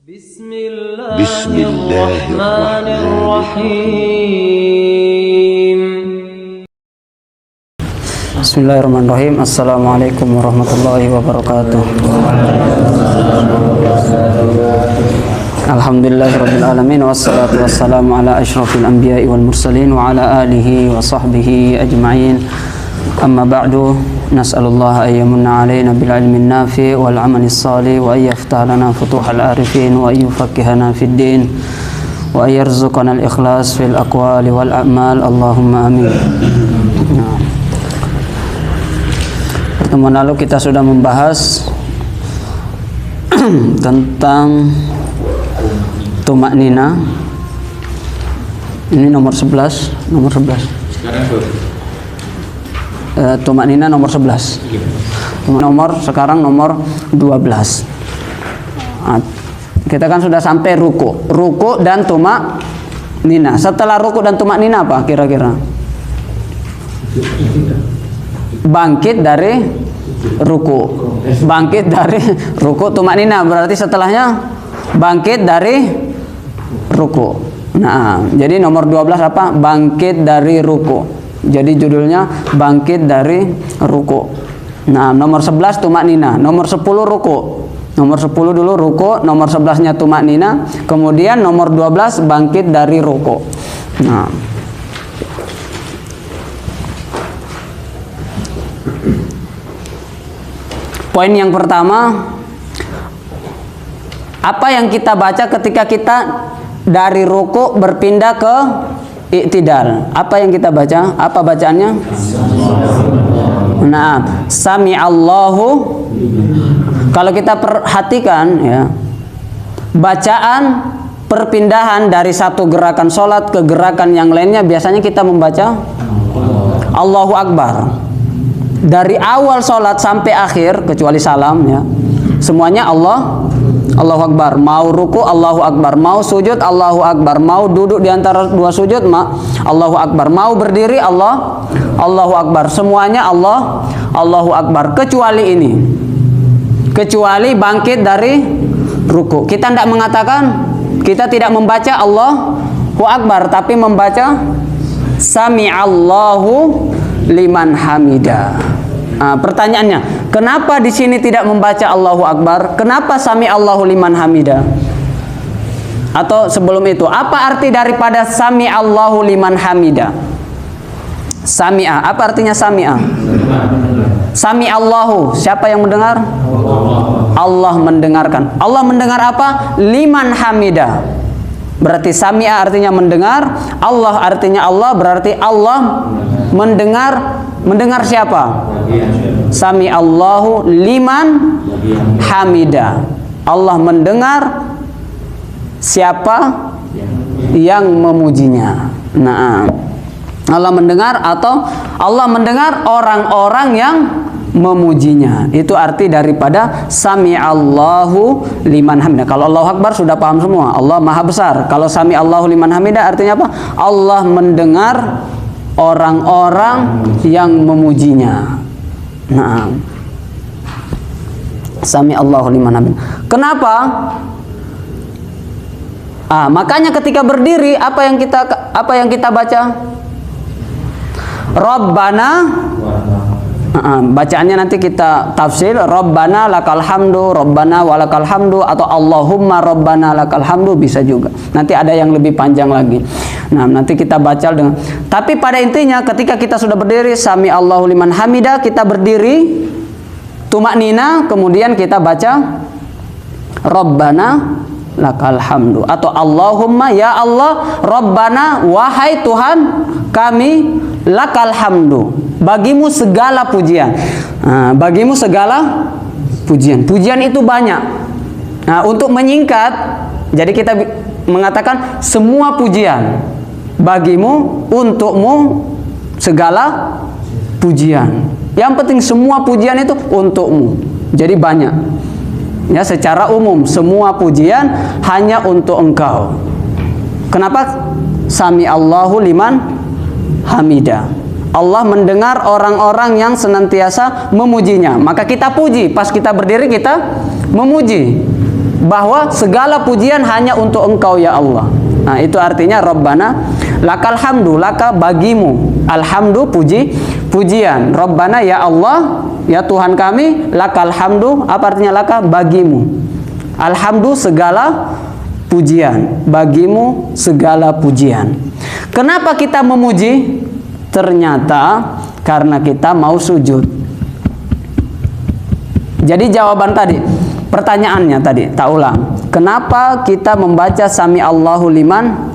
Bismillahirrahmanirrahim. Bismillahirrahmanirrahim. Assalamualaikum warahmatullahi wabarakatuh. Alhamdulillahirabbil alamin wassalatu wassalamu ala asyrafil anbiya'i wal mursalin wa ala alihi wa sahbihi ajma'in. Amma ba'du, nas'alullaha ayyamunna alaina bil ilmin nafi' wal amalis salih wa ayyaftah lana futuhal arifin wa ayyufaqqihana fid din wa ayyarzuqana al ikhlas fil aqwali wal a'mal. Allahumma amin. Pertemuan lalu kita sudah membahas tentang tumaknina. Ini nomor 11. Sekarang tumaknina nomor 11. Sekarang nomor 12. Kita kan sudah sampai ruku dan tumaknina. Setelah ruku dan tumaknina apa kira-kira? Bangkit dari ruku. Tumaknina berarti setelahnya bangkit dari ruku. Nah, jadi nomor 12 apa? Bangkit dari ruku. Jadi judulnya bangkit dari ruku. Nah, nomor 11 tumaknina, nomor 10 ruku. Nomor 10 dulu ruku, nomor 11-nya tumaknina, kemudian nomor 12 bangkit dari ruku. Nah, poin yang pertama, apa yang kita baca ketika kita dari ruku berpindah ke i'tidal? Apa yang kita baca? Apa bacaannya? Nah, sami'allahu. Kalau kita perhatikan ya, bacaan perpindahan dari satu gerakan sholat ke gerakan yang lainnya biasanya kita membaca Allahu Akbar. Dari awal sholat sampai akhir kecuali salam ya, semuanya Allahu Akbar. Mau ruku Allahu Akbar, mau sujud Allahu Akbar, mau duduk di antara dua sujud Allahu Akbar, mau berdiri Allahu Akbar. Semuanya Allahu Akbar kecuali ini. Kecuali bangkit dari ruku. Kita tidak mengatakan, kita tidak membaca Allahu Akbar, tapi membaca Sami'allahu liman hamidah. Nah, pertanyaannya, kenapa di sini tidak membaca Allahu Akbar? Kenapa Sami'allahu liman hamidah? Atau sebelum itu, apa arti daripada Sami'allahu liman hamidah? Sami'a, apa artinya Sami'a? Sami'allahu, siapa yang mendengar? Allah mendengarkan. Allah mendengar apa? Liman hamidah. Berarti Sami'a artinya mendengar, Allah artinya Allah, berarti Allah mendengar. Mendengar siapa? Sami'allahu liman hamidah. Allah mendengar siapa yang memujinya. Nah, Allah mendengar atau Allah mendengar orang-orang yang memujinya. Itu arti daripada Sami'allahu liman hamidah. Kalau Allahu Akbar sudah paham semua, Allah Maha Besar. Kalau Sami'allahu liman hamidah artinya apa? Allah mendengar orang-orang yang memujinya. Nah, Sami'allahu liman hamidah. Kenapa? Makanya ketika berdiri apa yang kita baca? Rabbana. Bacaannya nanti kita tafsir, Rabbana lakal hamdu, Rabbana walakal hamdu, atau Allahumma Rabbana lakal hamdu, bisa juga. Nanti ada yang lebih panjang lagi. Nah, nanti kita baca dengan. Tapi pada intinya ketika kita sudah berdiri, Sami'allahu liman hamidah, kita berdiri tumaknina, kemudian kita baca Rabbana lakal hamdu, atau Allahumma, ya Allah, Rabbana, wahai Tuhan kami, lakal hamdu, bagimu segala pujian. Bagimu segala pujian. Pujian itu banyak. Nah, untuk menyingkat, jadi kita mengatakan semua pujian bagimu, untukmu segala pujian. Yang penting semua pujian itu untukmu. Jadi banyak. Ya, secara umum semua pujian hanya untuk engkau. Kenapa? Sami'allahu liman hamidah. Allah mendengar orang-orang yang senantiasa memujinya. Maka kita puji. Pas kita berdiri kita memuji. bahwa segala pujian hanya untuk Engkau ya Allah. Nah, itu artinya Rabbana lakal hamdu, laka bagimu alhamdu, pujian. Rabbana ya Allah, ya Tuhan kami, lakal hamdu, apa artinya laka? Bagimu. Alhamdu segala pujian, bagimu segala pujian. Kenapa kita memuji? Ternyata karena kita mau sujud. Jadi jawaban tadi, pertanyaannya tadi, tak ulang. Kenapa kita membaca Sami Allahu liman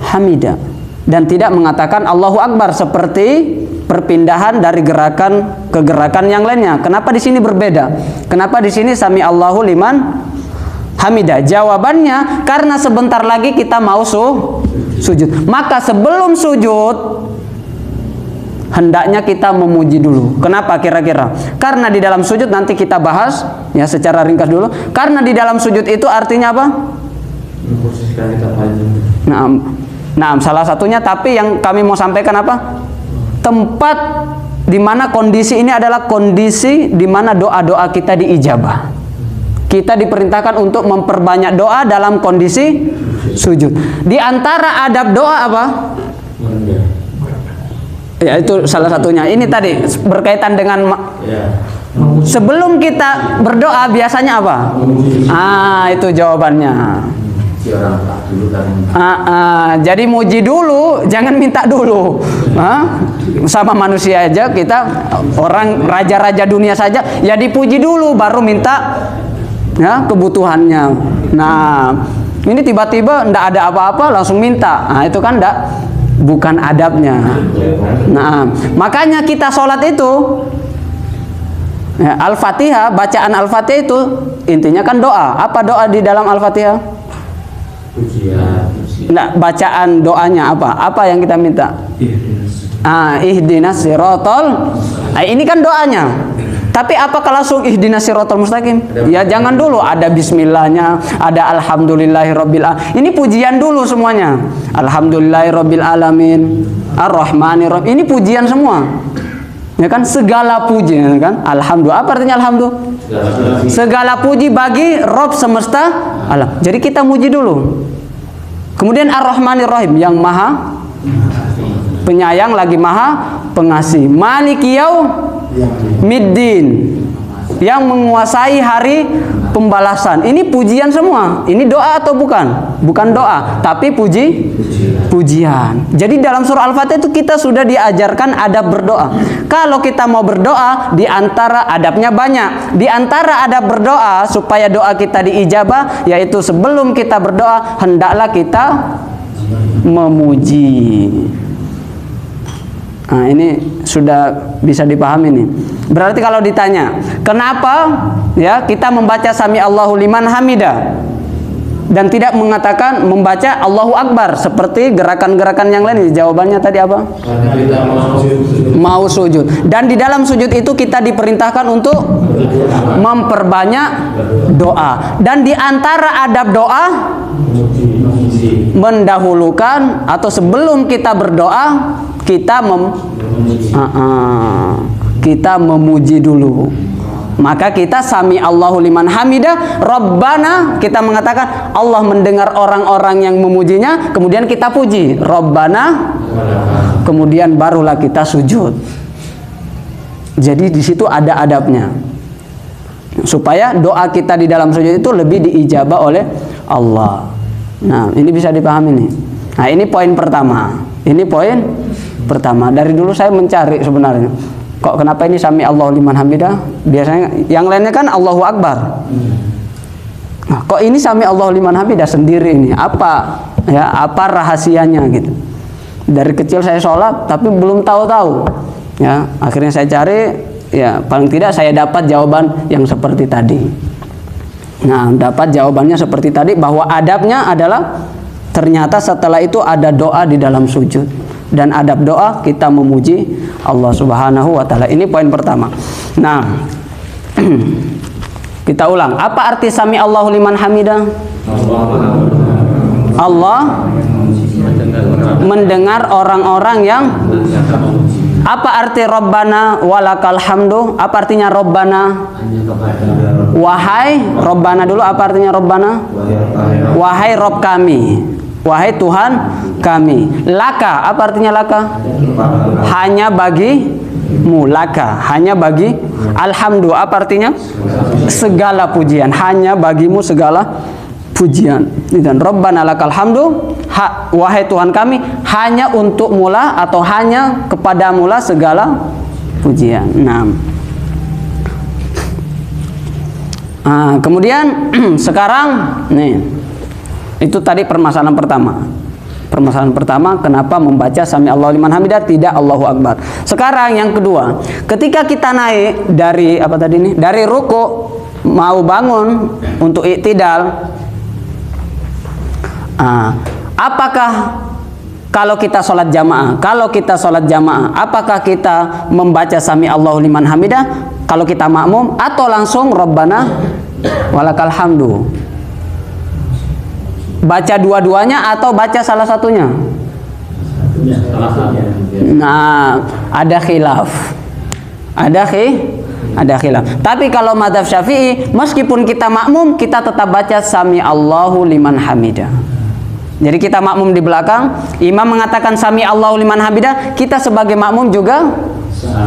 hamida dan tidak mengatakan Allahu Akbar seperti perpindahan dari gerakan ke gerakan yang lainnya? Kenapa di sini berbeda? Kenapa di sini Sami Allahu liman hamida? Jawabannya karena sebentar lagi kita mau sujud. Maka sebelum sujud hendaknya kita memuji dulu. Kenapa kira-kira? Karena di dalam sujud nanti kita bahas ya secara ringkas dulu. Karena di dalam sujud itu artinya apa? Memposisikan kita maju. Nah, salah satunya, tapi yang kami mau sampaikan apa? Tempat di mana kondisi ini adalah kondisi di mana doa-doa kita diijabah. Kita diperintahkan untuk memperbanyak doa dalam kondisi sujud. Di antara adab doa apa? Ya, itu salah satunya. Ini tadi berkaitan dengan sebelum kita berdoa biasanya apa? Itu jawabannya. Jadi muji dulu, jangan minta dulu. Sama manusia aja, kita orang raja-raja dunia saja ya dipuji dulu baru minta ya kebutuhannya. Nah, ini tiba-tiba ndak ada apa-apa langsung minta. Nah, itu kan bukan adabnya. Nah, makanya kita sholat itu ya, Al-Fatihah, bacaan Al-Fatihah itu intinya kan doa. Apa doa di dalam Al-Fatihah? Nah, bacaan doanya apa? Apa yang kita minta? Ihdinas siratal. Ini kan doanya. Tapi apakah langsung ihdinas siratal mustaqim? Ya jangan dulu, ada bismillahnya, ada alhamdulillahirabbil alamin. Ini pujian dulu semuanya. Alhamdulillahirabbil alamin, arrahmanirrahim. Ini pujian semua. Ya kan, segala puji kan? Alhamdulillah. Apa artinya alhamdulillah? Segala puji bagi Rabb semesta alam. Jadi kita muji dulu. Kemudian Ar-Rahmanir-Rahim, yang maha penyayang lagi maha pengasih. Maliki yaumiddin, yang menguasai hari pembalasan. Ini pujian semua. Ini doa atau bukan? Bukan doa, tapi pujian. Jadi dalam surah Al-Fatihah itu kita sudah diajarkan adab berdoa. Kalau kita mau berdoa, di antara adabnya banyak. Di antara adab berdoa supaya doa kita diijabah, yaitu sebelum kita berdoa hendaklah kita memuji. Nah, ini sudah bisa dipahami nih. Berarti kalau ditanya, kenapa ya kita membaca Sami Allahu liman hamida dan tidak mengatakan membaca Allahu Akbar seperti gerakan-gerakan yang lain? Jawabannya tadi apa? Mau sujud. Dan di dalam sujud itu kita diperintahkan untuk memperbanyak doa. Dan di antara adab doa mendahulukan atau sebelum kita berdoa kita memuji dulu. Maka kita Sami Allahu liman hamidah, Rabbana, kita mengatakan Allah mendengar orang-orang yang memujinya, kemudian kita puji Rabbana, kemudian barulah kita sujud. Jadi di situ ada adabnya, supaya doa kita di dalam sujud itu lebih diijabah oleh Allah. Nah, ini bisa dipahami nih. Nah, ini poin pertama. Ini poin pertama. Dari dulu saya mencari sebenarnya, kok kenapa ini Sami Allahu liman hamidah? Biasanya yang lainnya kan Allahu Akbar. Nah, kok ini Sami Allahu liman hamidah sendiri ini? Apa ya? Apa rahasianya gitu? Dari kecil saya sholat tapi belum tahu-tahu. Ya, akhirnya saya cari, ya paling tidak saya dapat jawaban yang seperti tadi. Nah, dapat jawabannya seperti tadi, bahwa adabnya adalah ternyata setelah itu ada doa di dalam sujud. Dan adab doa kita memuji Allah Subhanahu wa Ta'ala. Ini poin pertama. Nah, kita ulang. Apa arti Sami Allahu liman hamidah? Allah mendengar orang-orang yang Apa arti Rabbana walakal hamdu? Apa artinya Rabbana? Wahai Rabbana dulu, apa artinya Rabbana? Wahai Rob kami, wahai Tuhan kami. Laka, apa artinya laka? Hanya bagimu. Laka, hanya bagi. Alhamdu, apa artinya? Segala pujian, hanya bagimu segala pujian. Dan Rabbana lakal hamdu, wahai Tuhan kami, hanya untuk mula atau hanya kepada mula segala pujian. Kemudian sekarang nih, itu tadi permasalahan pertama. Permasalahan pertama, kenapa membaca Sami Allahu liman hamidah tidak Allahu Akbar. Sekarang yang kedua, ketika kita naik dari apa tadi nih? Dari ruku mau bangun untuk i'tidal. Apakah kalau kita sholat jamaah, apakah kita membaca Sami Allahu liman hamidah kalau kita makmum, atau langsung Rabbana walakal hamdu? Baca dua-duanya atau baca salah satunya? Nah, ada khilaf. Ada khilaf. Tapi kalau mazhab Syafi'i, meskipun kita makmum, kita tetap baca Sami Allahu liman hamidah. Jadi kita makmum di belakang, imam mengatakan Sami Allahu liman hamidah, kita sebagai makmum juga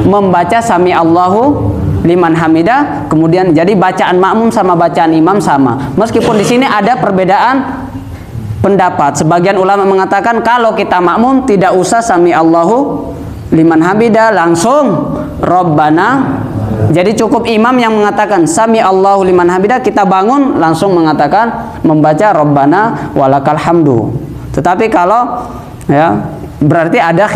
membaca Sami Allahu liman hamidah. Kemudian jadi bacaan makmum sama bacaan imam sama. Meskipun di sini ada perbedaan pendapat. Sebagian ulama mengatakan kalau kita makmum tidak usah Sami Allahu liman hamidah, langsung Rabbana. Jadi cukup imam yang mengatakan Sami Allahu liman hamidah, kita bangun langsung mengatakan membaca Rabbana walakal hamdu. Tetapi kalau berarti ada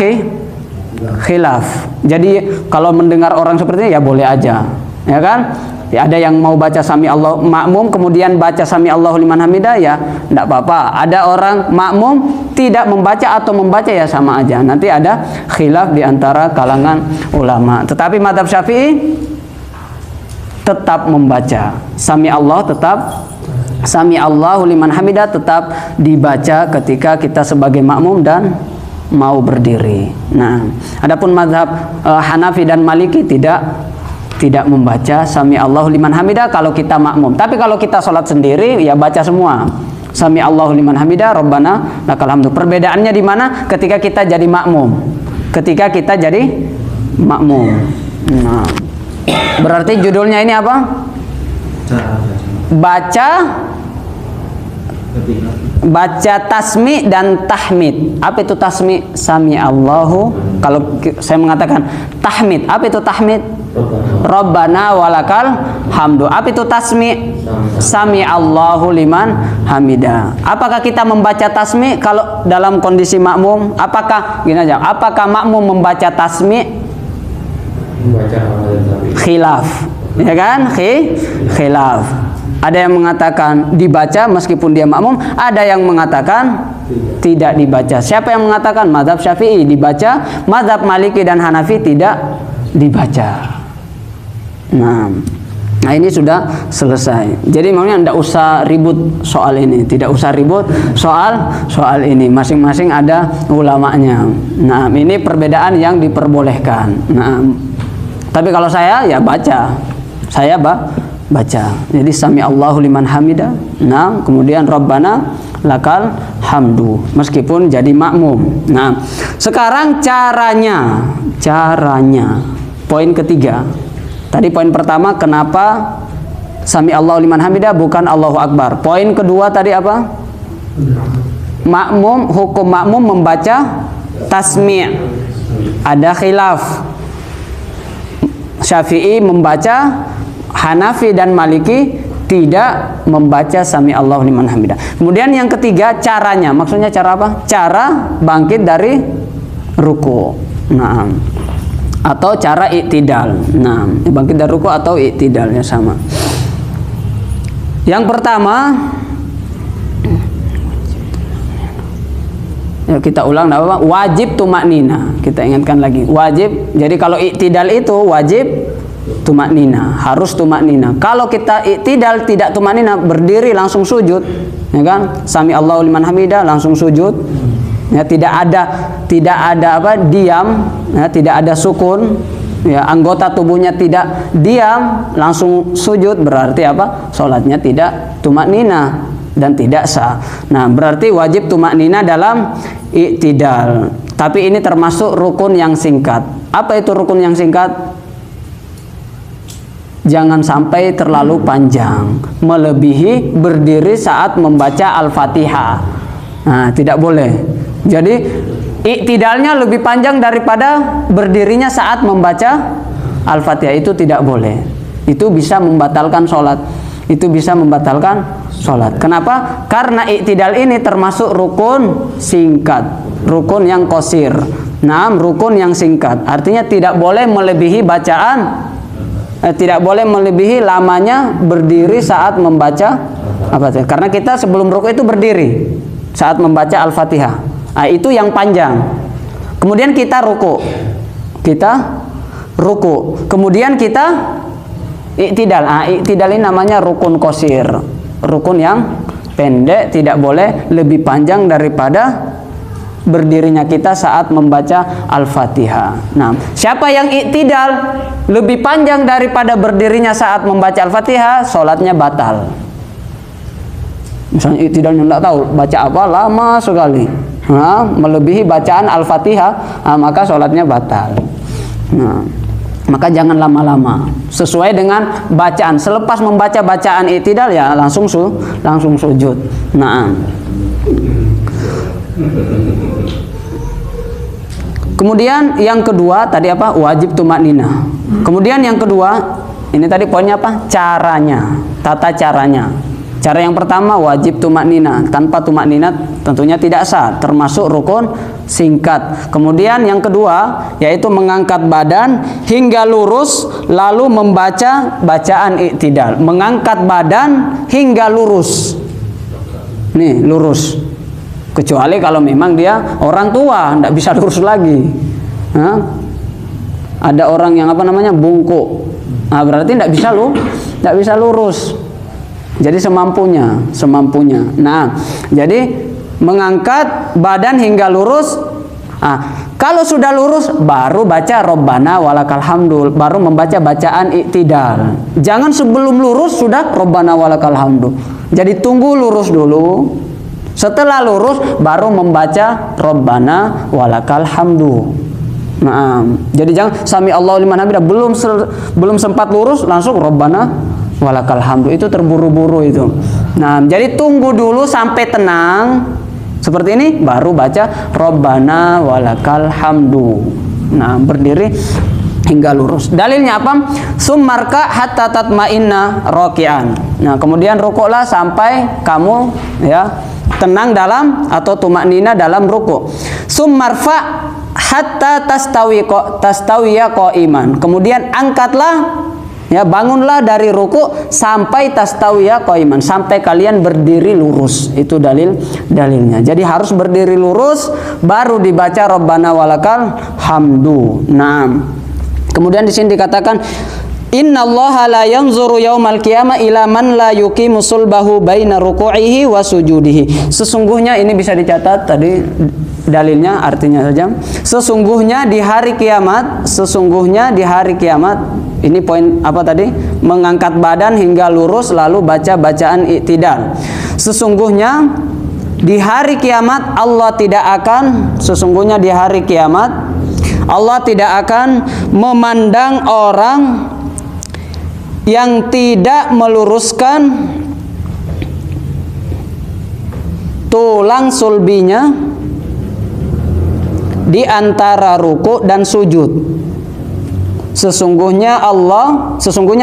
khilaf. Jadi kalau mendengar orang seperti ini ya boleh aja, ya kan? Ya, ada yang mau baca Sami Allah makmum kemudian baca Sami Allahu liman hamidah, ya enggak apa-apa. Ada orang makmum tidak membaca atau membaca, ya sama aja. Nanti ada khilaf di antara kalangan ulama. Tetapi mazhab Syafi'i tetap membaca Sami Allahu liman hamidah tetap dibaca ketika kita sebagai makmum dan mau berdiri. Nah, adapun mazhab Hanafi dan Maliki tidak membaca Sami Allahu liman hamidah kalau kita makmum. Tapi kalau kita sholat sendiri ya baca semua Sami Allahu liman hamidah, Rabbana lakal hamdu. Perbedaannya di mana? Ketika kita jadi makmum. Nah, berarti judulnya ini apa? Baca tasmi dan tahmid. Apa itu tasmi? Sami Allahu. Kalau saya mengatakan tahmid, apa itu tahmid? Rabbana walakal hamdu. Apa itu tasmi? Sami Allahu liman hamidah. Apakah kita membaca tasmi kalau dalam kondisi makmum? Apakah makmum membaca tasmi? Khilaf, ya kan? Khilaf. Ada yang mengatakan dibaca meskipun dia makmum, ada yang mengatakan tidak dibaca. Siapa yang mengatakan? Mazhab Syafi'i dibaca, mazhab Maliki dan Hanafi tidak dibaca. Nah ini sudah selesai. Jadi makanya tidak usah ribut soal ini, soal ini. Masing-masing ada ulamanya. Nah, ini perbedaan yang diperbolehkan. Nah, tapi kalau saya ya baca. Baca. Jadi Sami Allahu liman hamidah. Nah, kemudian Rabbana lakal hamdu meskipun jadi makmum. Nah, sekarang caranya. Poin ketiga. Tadi poin pertama, kenapa Sami Allahu liman hamidah bukan Allahu Akbar. Poin kedua tadi apa? Hukum makmum membaca tasmi'. Ada khilaf. Syafi'i membaca, Hanafi dan Maliki tidak membaca Sami Allahu liman hamidah. Kemudian yang ketiga, caranya. Maksudnya cara apa? Cara bangkit dari ruku. Nah, atau cara i'tidal. Nah, bangkit dari ruku atau i'tidalnya sama. Yang pertama, ya kita ulang, wajib tumaknina. Kita ingatkan lagi, wajib. Jadi kalau i'tidal itu wajib tumaknina, harus tumaknina. Kalau kita i'tidal tidak tumaknina, berdiri langsung sujud, ya kan? Sami Allahu liman hamidah langsung sujud, Ya, tidak ada apa diam, ya, tidak ada sukun, ya, anggota tubuhnya tidak diam langsung sujud, berarti apa? Sholatnya tidak tumaknina dan tidak sah. Nah, berarti wajib tumaknina dalam i'tidal. Tapi ini termasuk rukun yang singkat. Apa itu rukun yang singkat? Jangan sampai terlalu panjang, melebihi berdiri saat membaca Al-Fatihah. Nah, tidak boleh. Jadi i'tidalnya lebih panjang daripada berdirinya saat membaca Al-Fatihah, itu tidak boleh. Itu bisa membatalkan sholat. Itu bisa membatalkan sholat. Kenapa? Karena i'tidal ini termasuk rukun singkat, rukun yang qasir. Nah, rukun yang singkat. Artinya tidak boleh melebihi bacaan, tidak boleh melebihi lamanya berdiri saat membaca Al-Fatihah. Karena kita sebelum rukuk itu berdiri saat membaca Al-Fatihah. Nah, itu yang panjang. Kemudian kita rukuk. Kemudian kita i'tidal. Nah, i'tidal ini namanya rukun qasir. Rukun yang pendek, tidak boleh lebih panjang daripada berdirinya kita saat membaca Al-Fatihah. Nah, siapa yang i'tidal lebih panjang daripada berdirinya saat membaca Al-Fatihah, sholatnya batal. Misalnya i'tidalnya tidak tahu baca apa, lama sekali, nah, melebihi bacaan Al-Fatihah, nah, maka sholatnya batal. Nah, maka jangan lama-lama, sesuai dengan bacaan. Selepas membaca bacaan i'tidal, ya langsung sujud. Nah, kemudian yang kedua tadi apa? Wajib tumakninah. Kemudian yang kedua, ini tadi poinnya apa? Caranya, tata caranya. Cara yang pertama wajib tumakninah. Tanpa tumakninah tentunya tidak sah, termasuk rukun singkat. Kemudian yang kedua yaitu mengangkat badan hingga lurus lalu membaca bacaan i'tidal. Mengangkat badan hingga lurus. Nih, lurus. Kecuali kalau memang dia orang tua, tidak bisa lurus lagi. Nah, ada orang yang apa namanya bungkuk, nah, berarti tidak bisa lurus. Jadi semampunya. Nah, jadi mengangkat badan hingga lurus. Nah, kalau sudah lurus baru baca Rabbana walakal hamdu, baru membaca bacaan i'tidal. Jangan sebelum lurus sudah Rabbana walakal hamdu. Jadi tunggu lurus dulu. Setelah lurus baru membaca Rabbana walakal hamdu. Nah, jadi jangan sami Allahu liman hamidah belum sempat lurus langsung Rabbana walakal hamdu, itu terburu-buru itu. Nah, jadi tunggu dulu sampai tenang seperti ini baru baca Rabbana walakal hamdu. Nah, berdiri hingga lurus. Dalilnya apa? Summarka hatta tatma'inna raki'an. Nah, kemudian rukuklah sampai kamu ya tenang dalam atau tumaknina dalam rukuk. Summarfa hatta tastawiya qa'iman. Kemudian angkatlah, ya bangunlah dari ruku sampai tastawiya qa'iman, sampai kalian berdiri lurus. Itu dalilnya. Jadi harus berdiri lurus baru dibaca Rabbana walakal hamdu. Nah, kemudian di sini dikatakan innallaha la yanzuru yaumal qiyamah ila man la yuqimu sulbahu baina ruku'ihi wa sujudihi. Sesungguhnya ini bisa dicatat tadi dalilnya, artinya saja. Sesungguhnya di hari kiamat, ini poin apa tadi? Mengangkat badan hingga lurus lalu baca bacaan i'tidal. Sesungguhnya di hari kiamat Allah tidak akan memandang orang yang tidak meluruskan tulang sulbinya di antara ruku dan sujud. Sesungguhnya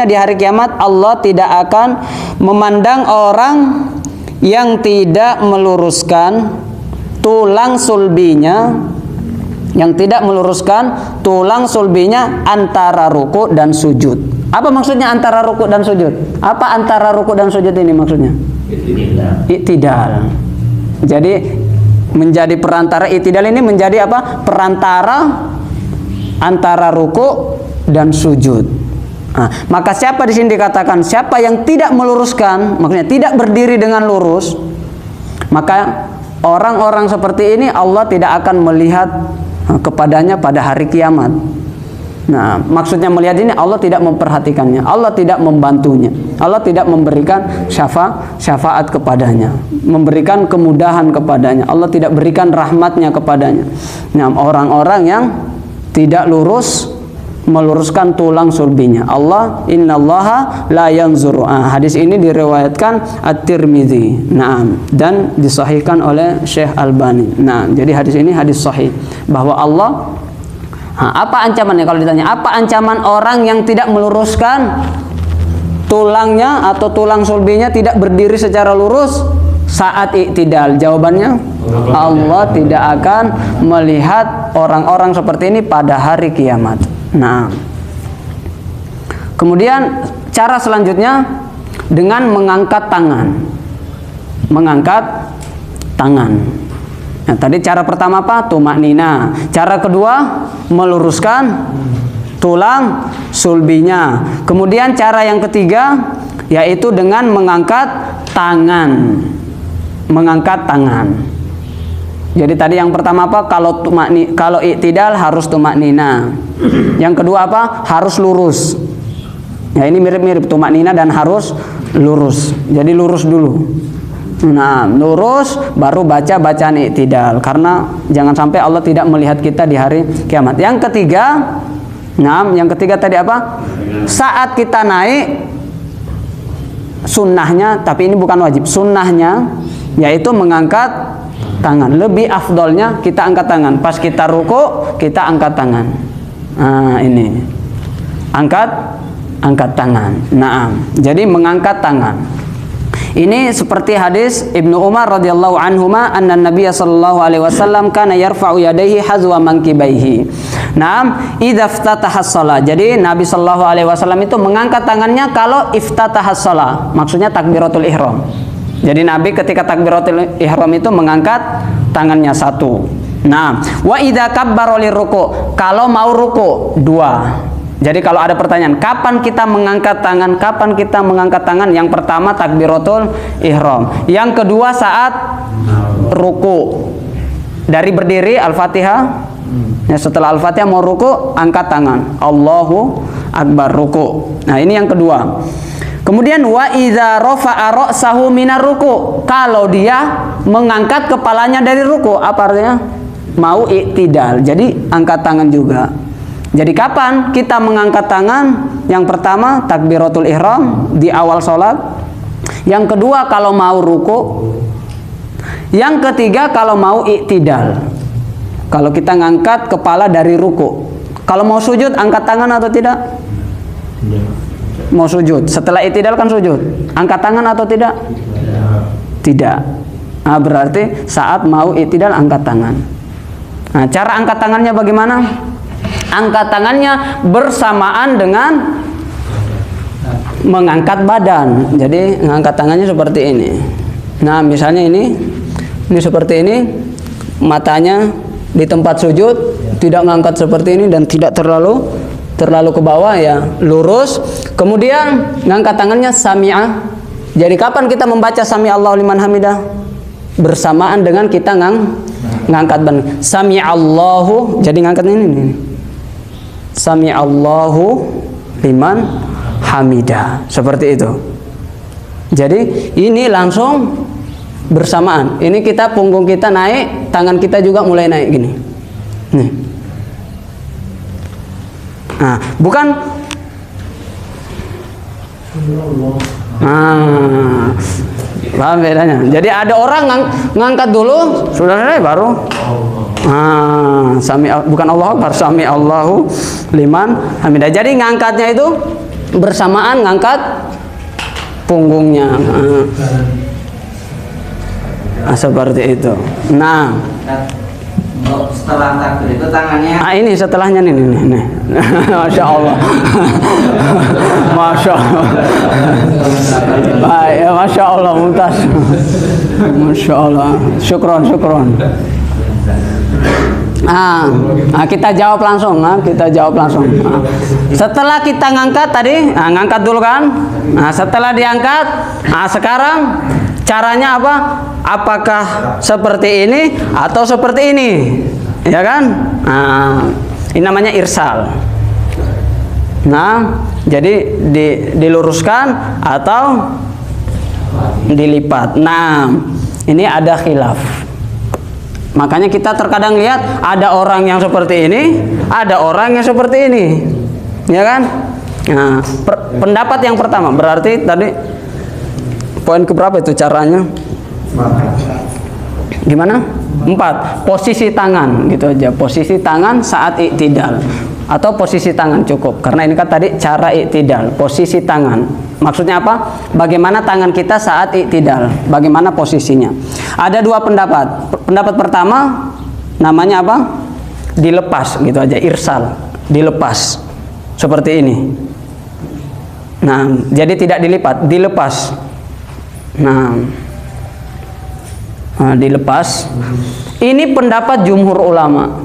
di hari kiamat Allah tidak akan memandang orang yang tidak meluruskan tulang sulbinya, antara ruku dan sujud. Apa maksudnya antara ruku dan sujud? Apa antara ruku dan sujud ini maksudnya? I'tidal. Jadi menjadi perantara, i'tidal ini menjadi apa? Perantara antara ruku dan sujud. Nah, maka siapa di sini dikatakan siapa yang tidak meluruskan, maksudnya tidak berdiri dengan lurus, maka Orang-orang seperti ini Allah tidak akan melihat kepadanya pada hari kiamat. Nah, maksudnya melihat ini Allah tidak memperhatikannya, Allah tidak membantunya, Allah tidak memberikan syafaat kepadanya, memberikan kemudahan kepadanya, Allah tidak berikan rahmatnya kepadanya. Nah, orang-orang yang tidak lurus meluruskan tulang sulbinya. Allah, innallaha la yanzuru. Hadis ini diriwayatkan At-Tirmidzi. Dan disahihkan oleh Syekh Albani. Jadi hadis ini hadis sahih bahwa Allah, apa ancamannya kalau ditanya? Apa ancaman orang yang tidak meluruskan tulangnya atau tulang sulbinya tidak berdiri secara lurus saat i'tidal? Jawabannya, Allah tidak akan melihat orang-orang seperti ini pada hari kiamat. Kemudian cara selanjutnya dengan mengangkat tangan. Mengangkat tangan. Tadi cara pertama apa? Tumaknina. Cara kedua meluruskan tulang sulbinya. Kemudian cara yang ketiga yaitu dengan mengangkat tangan. Mengangkat tangan. Jadi tadi yang pertama apa? Kalau i'tidal harus tumaknina. Yang kedua apa? Harus lurus. Ya, ini mirip-mirip tumaknina dan harus lurus. Jadi lurus dulu. Lurus baru baca bacaan i'tidal, karena jangan sampai Allah tidak melihat kita di hari kiamat. Yang ketiga, yang ketiga tadi apa? Saat kita naik, sunnahnya, tapi ini bukan wajib, sunnahnya yaitu mengangkat tangan. Lebih afdolnya kita angkat tangan. Pas kita ruku, kita angkat tangan. Ini angkat tangan. Jadi mengangkat tangan. Ini seperti hadis Ibnu Umar radhiyallahu anhuma, anna Nabiy sallallahu alaihi wasallam kana yarfa'u yadayhi hazwa mankibaihi. Idza iftataha shalah. Jadi Nabi sallallahu alaihi wasallam itu mengangkat tangannya kalau iftataha shalah. Maksudnya takbiratul ihram. Jadi Nabi ketika takbiratul ihram itu mengangkat tangannya satu. Wa idza kabbara liruku, kalau mau ruku dua. Jadi kalau ada pertanyaan, kapan kita mengangkat tangan? Kapan kita mengangkat tangan? Yang pertama takbiratul ihram. Yang kedua saat ruku. Dari berdiri Al-Fatihah. Ya, setelah Al-Fatihah mau ruku, angkat tangan. Allahu Akbar, ruku. Ini yang kedua. Kemudian wa idza rafa'a ra'sahu minar ruku. Kalau dia mengangkat kepalanya dari ruku, apa artinya? Mau i'tidal. Jadi angkat tangan juga. Jadi kapan kita mengangkat tangan? Yang pertama takbiratul ihram di awal sholat. Yang kedua kalau mau ruku. Yang ketiga kalau mau i'tidal. Kalau kita ngangkat kepala dari ruku. Kalau mau sujud angkat tangan atau tidak? Mau sujud. Setelah i'tidal kan sujud. Angkat tangan atau tidak? Tidak. Berarti saat mau i'tidal angkat tangan. Cara angkat tangannya bagaimana? Angkat tangannya bersamaan dengan mengangkat badan. Jadi mengangkat tangannya seperti ini. Misalnya ini seperti ini, matanya di tempat sujud, tidak ngangkat seperti ini dan tidak terlalu ke bawah, ya lurus. Kemudian ngangkat tangannya sami'ah. Jadi kapan kita membaca sami Allahu liman hamidah? Bersamaan dengan kita ngangkat badan. Sami Allahu, jadi ngangkat ini. Sami Allahu liman hamidah, seperti itu. Jadi ini langsung bersamaan. Ini kita punggung kita naik, tangan kita juga mulai naik gini. Nih. Bukan. Paham bedanya? Jadi ada orang ngangkat dulu, sudah selesai baru. Bukan Allah Akbar, sami Allahu liman hamidah. Jadi ngangkatnya itu bersamaan ngangkat punggungnya. Seperti itu. Setelah takbir itu tangannya. Ini setelahnya nih. Masya Allah. Masya Allah. Baik, Masya Allah, mumtaz. Masya Allah. Syukron. Kita jawab langsung. Setelah kita ngangkat tadi, ngangkat dulu kan. Setelah diangkat, sekarang caranya apa? Apakah seperti ini atau seperti ini? Ya kan? Nah, ini namanya irsal. Nah, jadi diluruskan atau dilipat. Nah, ini ada khilaf. Makanya kita terkadang lihat ada orang yang seperti ini, ada orang yang seperti ini. Ya kan? Nah, pendapat yang pertama berarti tadi poin keberapa itu caranya? Gimana? 4. Posisi tangan gitu aja. Posisi tangan saat iktidal atau posisi tangan cukup. Karena ini kan tadi cara iktidal, posisi tangan. Maksudnya apa? Bagaimana tangan kita saat iktidal? Bagaimana posisinya? Ada 2 pendapat. Pendapat pertama namanya apa? Dilepas gitu aja, irsal, dilepas. Seperti ini. Nah, jadi tidak dilipat, dilepas. Nah, dilepas. Ini pendapat jumhur ulama.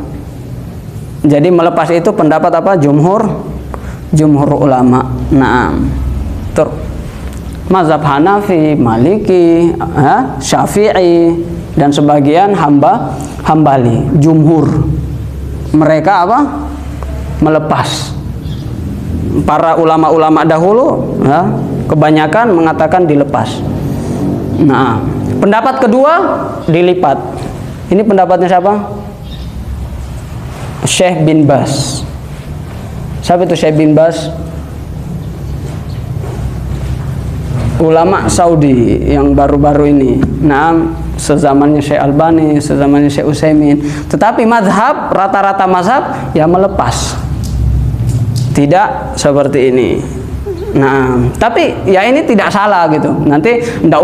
Jadi melepas itu pendapat apa? Jumhur ulama. Nah, mazhab Hanafi, Maliki, Syafi'i dan sebagian Hambali. Jumhur mereka apa? Melepas. Para ulama-ulama dahulu kebanyakan mengatakan dilepas. Nah, pendapat kedua dilipat. Ini pendapatnya siapa? Syekh bin Baz. Siapa itu Syekh bin Baz? Ulama Saudi yang baru-baru ini. Nah, sezamannya Syekh Albani, sezamannya Syekh Utsaimin. Tetapi mazhab, rata-rata mazhab ya melepas. Tidak seperti ini. Nah, tapi ya ini tidak salah gitu. Nanti ndak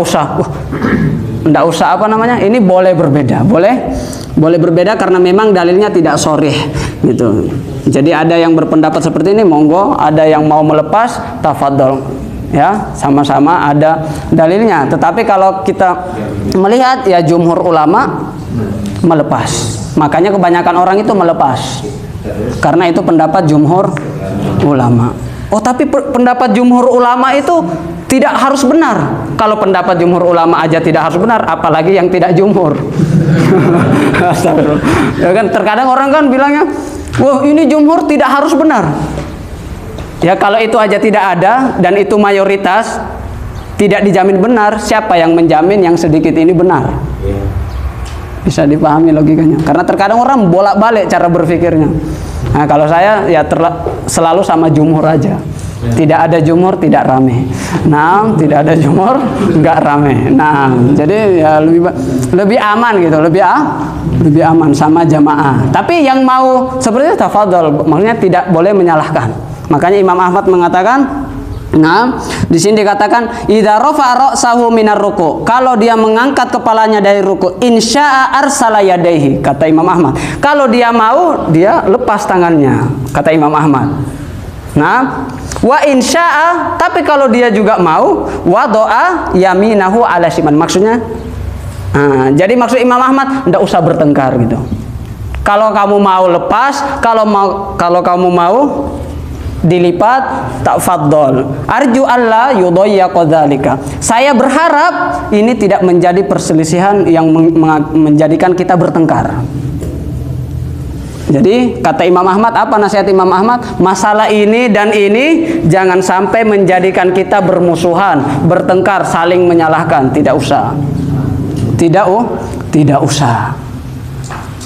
usah apa namanya? Ini boleh berbeda, boleh berbeda karena memang dalilnya tidak sharih gitu. Jadi ada yang berpendapat seperti ini, monggo. Ada yang mau melepas, tafadhol. Ya, sama-sama ada dalilnya. Tetapi kalau kita melihat ya jumhur ulama melepas. Makanya kebanyakan orang itu melepas. Karena itu pendapat jumhur ulama. Oh, tapi pendapat jumhur ulama itu tidak harus benar. Kalau pendapat jumhur ulama aja tidak harus benar, apalagi yang tidak jumhur. Ya kan, terkadang orang kan bilangnya, wah ini jumhur tidak harus benar. Ya kalau itu aja tidak ada dan itu mayoritas tidak dijamin benar, siapa yang menjamin yang sedikit ini benar? Bisa dipahami logikanya. Karena terkadang orang bolak-balik cara berpikirnya. Nah, kalau saya ya selalu sama jumhur aja. Tidak ada jumhur tidak rame. Nah, tidak ada jumhur nggak rame. Nah, jadi ya lebih aman gitu, lebih aman sama jamaah. Tapi yang mau seperti itu tafadhol, maksudnya tidak boleh menyalahkan. Makanya Imam Ahmad mengatakan, nah, di sini dikatakan idza rafa'a ra'sahu minar ruku'. Kalau dia mengangkat kepalanya dari ruku', insya'a arsala yadayhi, kata Imam Ahmad. Kalau dia mau, dia lepas tangannya, kata Imam Ahmad. Nah, wa insya'a, tapi kalau dia juga mau, wado'a yaminahu ala shiman. Maksudnya, jadi maksud Imam Ahmad, ndak usah bertengkar gitu. Kalau kamu mau lepas, kalau kamu mau dilipat, tafadhol. Arju alla yudayyaqa dzalika. Saya berharap ini tidak menjadi perselisihan yang menjadikan kita bertengkar. Jadi kata Imam Ahmad, apa nasihat Imam Ahmad? Masalah ini dan ini jangan sampai menjadikan kita bermusuhan, bertengkar, saling menyalahkan. Tidak usah. Tidak usah.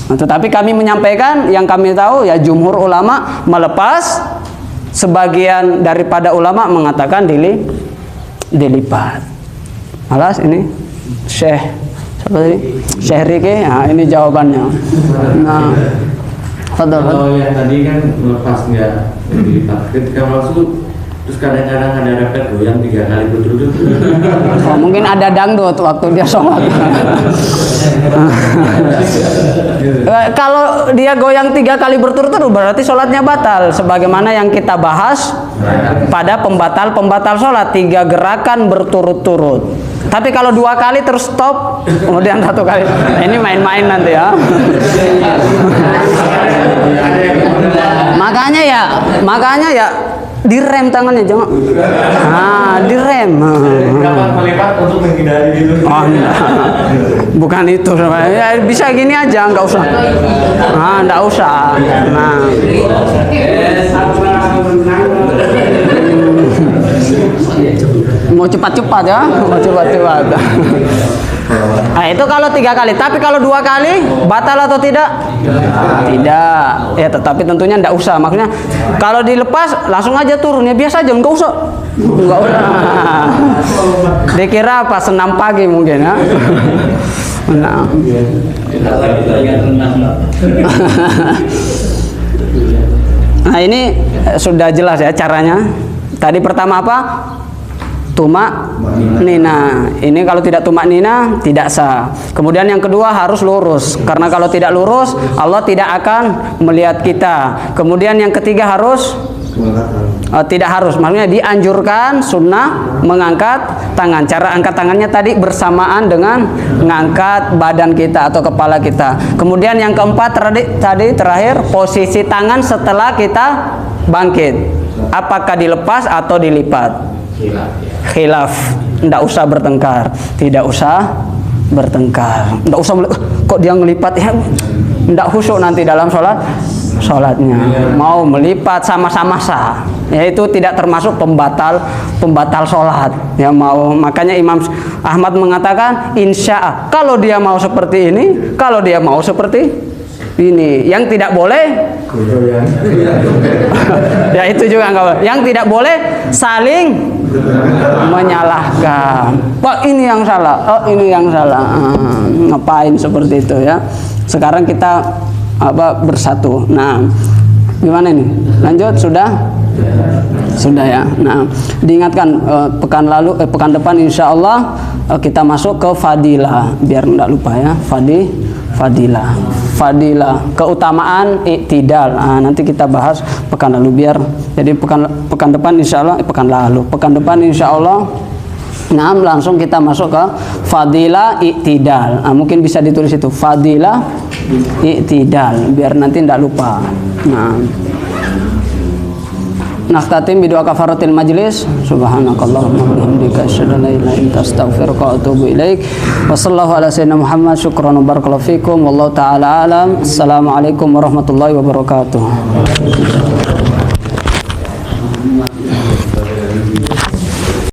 Nah, tetapi kami menyampaikan yang kami tahu ya jumhur ulama melepas. Sebagian daripada ulama mengatakan dilipat. Alas ini Syekh Riki, nah, ini jawabannya. Nah, kalau yang tadi kan melepas nggak dilipat, ketika masuk terus kadang-kadang ada repet goyang 3 kali berturut-turut. Oh, mungkin ada dangdut waktu dia sholat. Kalau dia goyang 3 kali berturut-turut berarti sholatnya batal. Sebagaimana yang kita bahas pada pembatal sholat, 3 gerakan berturut-turut. Tapi kalau 2 kali terus stop, kemudian 1 kali, ini main-main nanti ya. Makanya ya direm tangannya, jangan. Nah, direm. Kapan melipat untuk menghindari gitu? Oh, enggak. Bukan itu, ya, bisa gini aja, nggak usah. Nah, nggak usah. Nah. Mau cepat-cepat ya, mau cepat-cepat. Nah, itu kalau 3 kali. Tapi kalau 2 kali batal atau tidak? Tidak. Ya, tetapi tentunya tidak usah. Maksudnya kalau dilepas langsung aja turun, ya biasa aja, nggak usah. Nggak usah. Dikira apa, senam pagi mungkin ya. Nah. Nah, ini sudah jelas ya caranya. Tadi pertama apa? Tumak nina. Ini kalau tidak tumak nina tidak sah. Kemudian yang kedua harus lurus, karena kalau tidak lurus Allah tidak akan melihat kita. Kemudian yang ketiga harus tidak harus, maksudnya dianjurkan sunnah mengangkat tangan. Cara angkat tangannya tadi bersamaan dengan mengangkat badan kita atau kepala kita. Kemudian yang keempat tadi terakhir, posisi tangan setelah kita bangkit, apakah dilepas atau dilipat? Khilaf. Tidak usah bertengkar, tidak usah bertengkar, tidak usah kok dia ngelipat ya, tidak khusyuk nanti dalam sholatnya. Mau melipat sama-sama sah, yaitu tidak termasuk pembatal sholat ya. Mau, makanya Imam Ahmad mengatakan insya kalau dia mau seperti ini, kalau dia mau seperti ini. Yang tidak boleh ya itu juga enggak boleh. Yang tidak boleh saling menyalahkan. Pak ini yang salah, oh ini yang salah. Ngapain seperti itu ya? Sekarang kita bersatu. Nah, gimana ini? Lanjut sudah? Sudah ya. Nah, diingatkan pekan depan insya Allah kita masuk ke fadilah, biar enggak lupa ya. Fadilah, keutamaan i'tidal. Nah, nanti kita bahas pekan lalu, biar jadi pekan depan insya Allah, pekan depan insya Allah. Nah, langsung kita masuk ke fadilah i'tidal. Nah, mungkin bisa ditulis itu fadilah i'tidal, biar nanti tidak lupa. Nah, Nakhtatim bidua kafaratil majlis. Subhanakallahumma bihamdika asyhadu an la ilaha illa anta astaghfiruka wa atubu ilaik. Wa sallallahu ala sayyidina Muhammad. Syukran wa barakallahu fikum. Wallahu taala alam. Assalamualaikum warahmatullahi wabarakatuh.